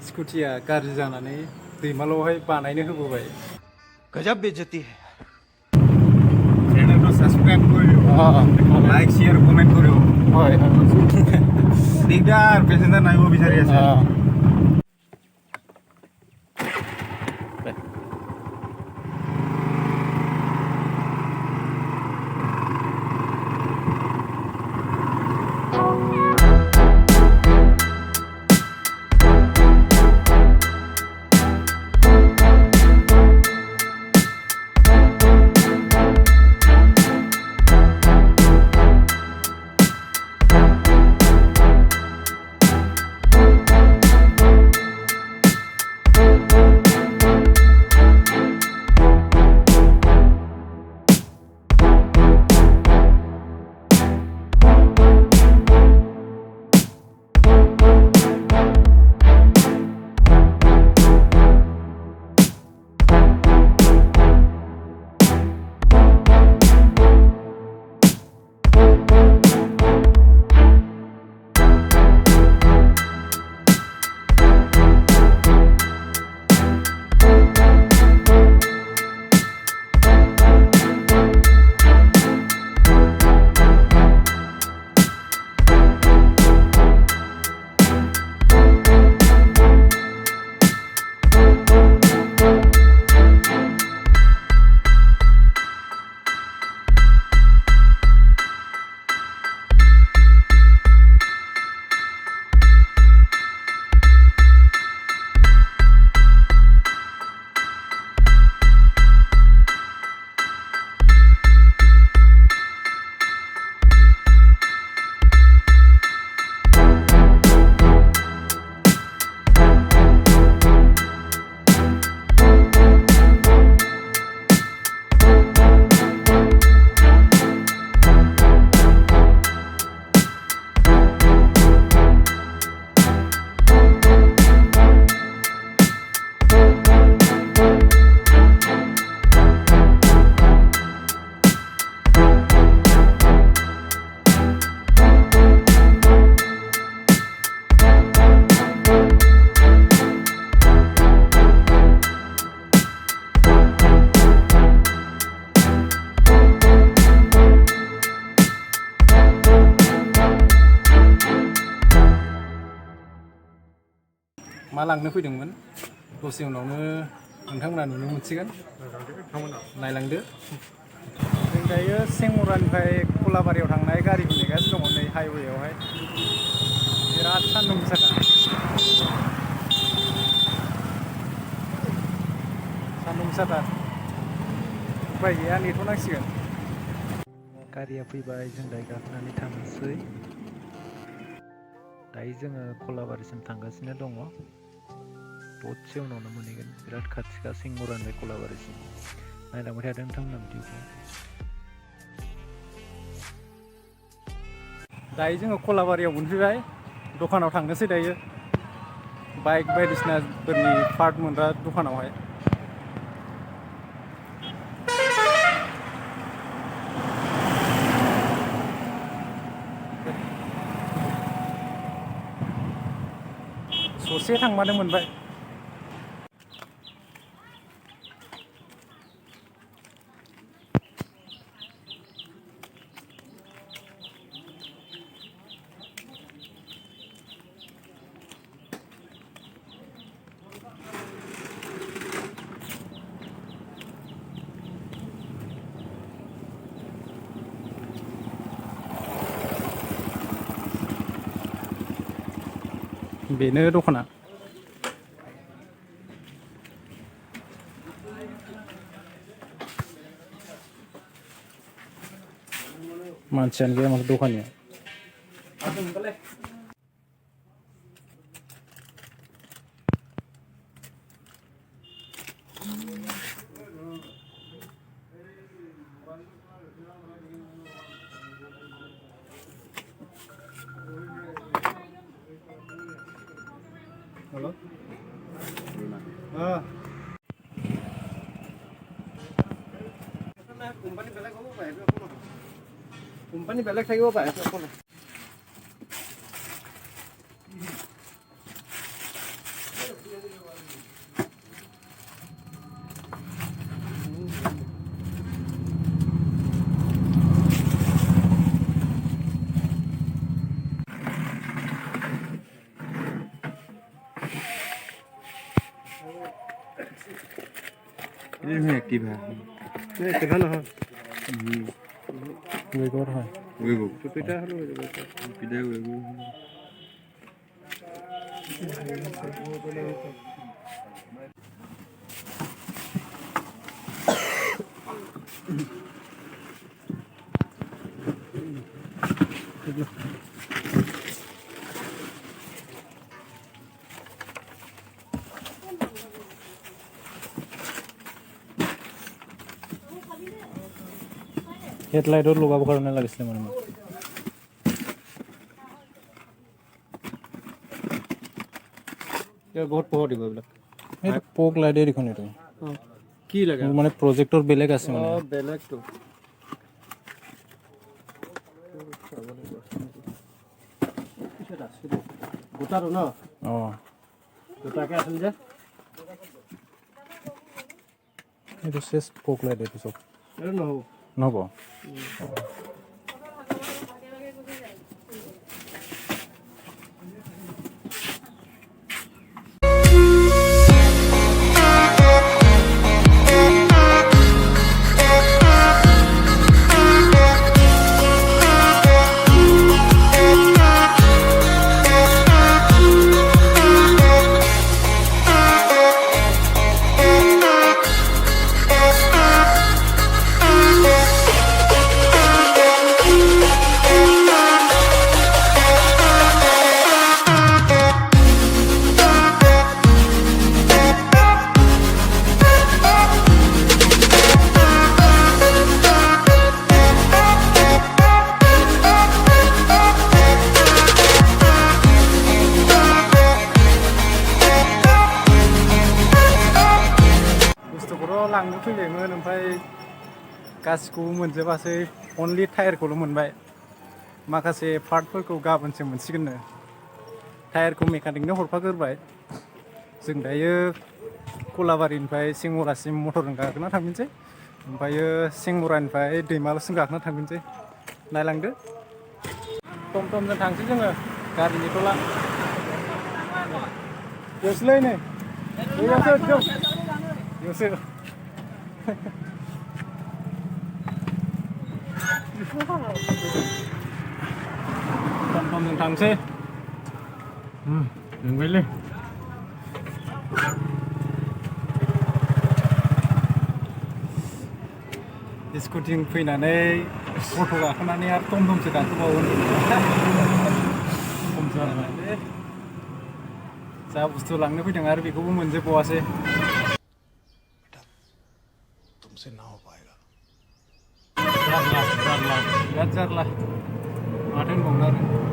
स्कुटिया गाज्रि जानानै दैमालुआवहाय बानायनो होबोबाय गजब बेइज्जती है चैनलखौ साबस्क्राइब करियो लाइक शेयर कमेन्ट करियो হয় দিগদাৰ পেছেঞ্জাৰ নাইব বিচাৰি আছে मा लांनो फैदोंमोन दसे उनावनो नोंथांमोना नुनो मोनसिगोन नायलांदो जों दायो सेंमरानिफ्राय खलाबारियाव थांनाय गारिखौ नेगासिनो दङ नै हाइवेआवहाय बिराद सान्दुं गोसाथार उपाय गैया नेथ'नांसिगोन गारिया फैबाय जों दायो गाखोनानै थांनोसै दायो जोङो खलाबारिसिम थांगासिनो दङ दसे उनावनो मोनहैगोन बिराद खाथिखा सेंमरानिफ्राय खलाबारिसिम नायलांबाय थादों नोंथांमोना भिडिअखौ दायो जोङो खलाबारियाव मोनफैबाय दखानाव थांनोसै दायो बाइक बायदिसिनाफोरनि पार्ट मोनग्रा दखानावहाय ससे थांबानो मोनबाय बेनो दखाना मानसियानो गैया माथो दखानिया Halo? Kumpani বেলেগ থাকিব পাৰে ये एक्टिव है ये एक्टिव है ना वेग'र হয় वेगो जुपिटार হলো जुपिटार वेगो হেডলাইটত লগাবৰ কাৰণে লাগিছিলে মানে মোক বহুত পোহৰ দিব এইবিলাক এইটো পোক লাইটে দেখোন এইটো কি লাগে মোৰ মানে প্ৰজেক্টৰ বেলেগ আছে মানে বেলেগটো গোটাটো ন গোটাকে আছিল যে এইটো চেছ পোক লাইট এইটো চব এইটো নহ'ব নহ'ব लांनो फैबायमोन ओमफ्राय गासिखौबो मोनजोबासै अनलि टायारखौल' मोनबाय माखासे पार्टफोरखौ गाबोनसो मोनसिगोननो टायारखौ मेकानिकनो हरफाग्रोबाय जों दायो कलाबारिनिफ्राय सिंहरासिम मटरजों गाखोना थांफिनसै ओमफ्रायो सिंहरानिफ्राय दैमालुसिम गाखोना थांफिनसै नायलांदो टमटमजों थांसै जोङो गारि नेथ'ला बेयावसोलै नै बेयावसो टमटमजों थांसै नोंबायलै स्कुटिं फैनानै अट' गाखोनानै आरो टमटमसो गाखोबावो खम जाबाय जा बुस्थु लांनो फैदों आरो बेखौबो मोनजोबबावासै तुमसे ना हो पाएगा जारला बिराद जारला माथो होनबावनो आरो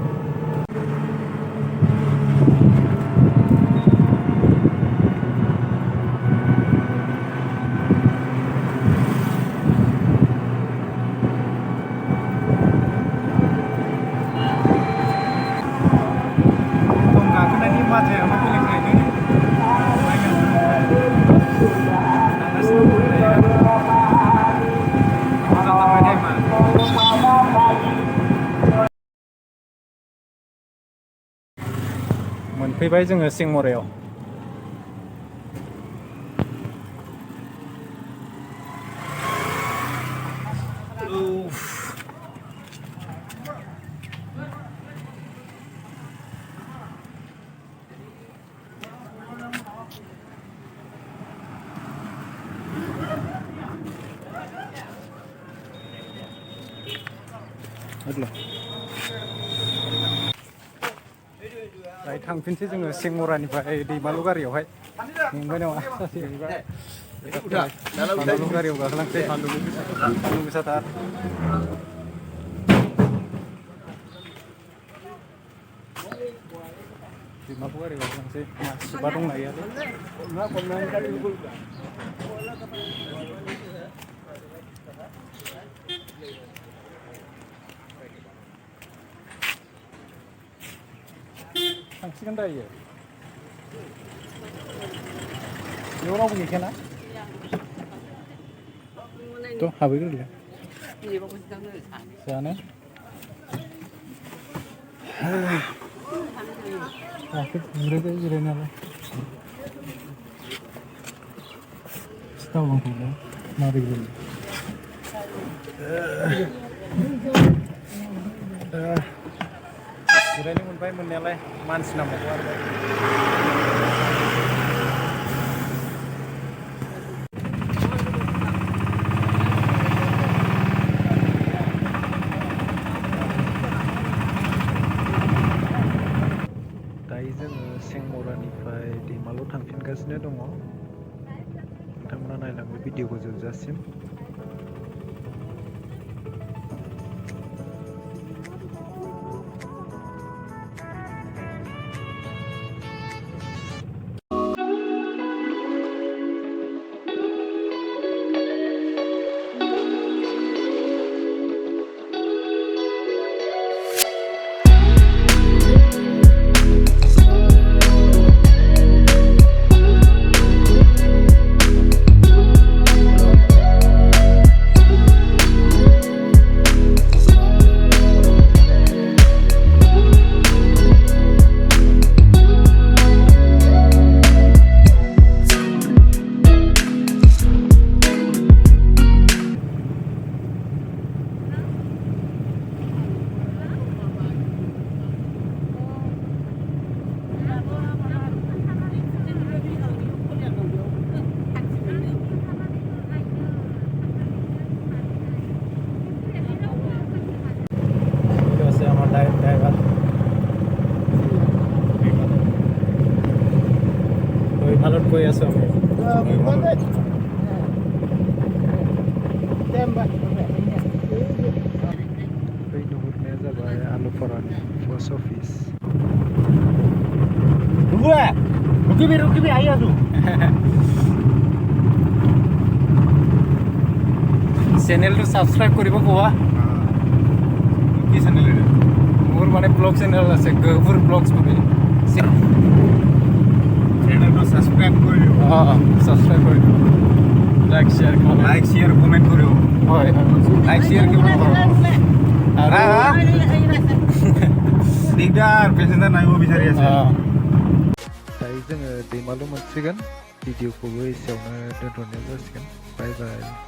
मोनफैबाय जोङो सिंहरायाव दायो थांफिनसै जोङो सिंहरानिफ्राय दैमालु गारियावहाय मेंबाय नामा दैमालु गारियाव गाखोलांसै सान्दुं गोसाथार दैमालु गारियाव गाखोलांसै मानसिबा दंना गैयालै थांसिगोन दायो बेयाव रावबो गैखायाना थ' हाबहैग्रोलाय जानो जिरायबाय जिरायनायालाय गावलांथ'नो मारै गोलैयो जिरायनो मोनबाय मोननायालाय मानसि नांबावगौ आरो दायो जोङो सेंमरानिफ्राय दैमालु थांफिनगासिनो दङ नोंथांमोना नायलांदो भिडिअखौ जोबजासिम ভালত গৈ আছোঁ আমি बै नुहुरनाया जाबाय आलुफारानि पस्ट अफिस रुकिबि आइ आছো চেনেলটো ছাবস্ক্ৰাইব কৰিব কোৱা কি চেনেল এটা মোৰ মানে ব্লগ চেনেল আছে গহপুৰ ব্লগছ বুলি চেনেলটো সাবস্ক্রাইব কৰি দিও ছাবস্ক্ৰাইব কৰি দিওঁ লাইক শ্বেয়াৰ কমেন্ট কৰিও হয় লাইক শ্বেয়াৰ কিমান আৰু দিগদাৰ পেसेঞ্জাৰ নাইব বিচাৰি আছে दायो जोङो दैमालु मोनसिगोन भिडिअखौबो एसेयावनो दोनथ'नाय जासिगोन बाय बाय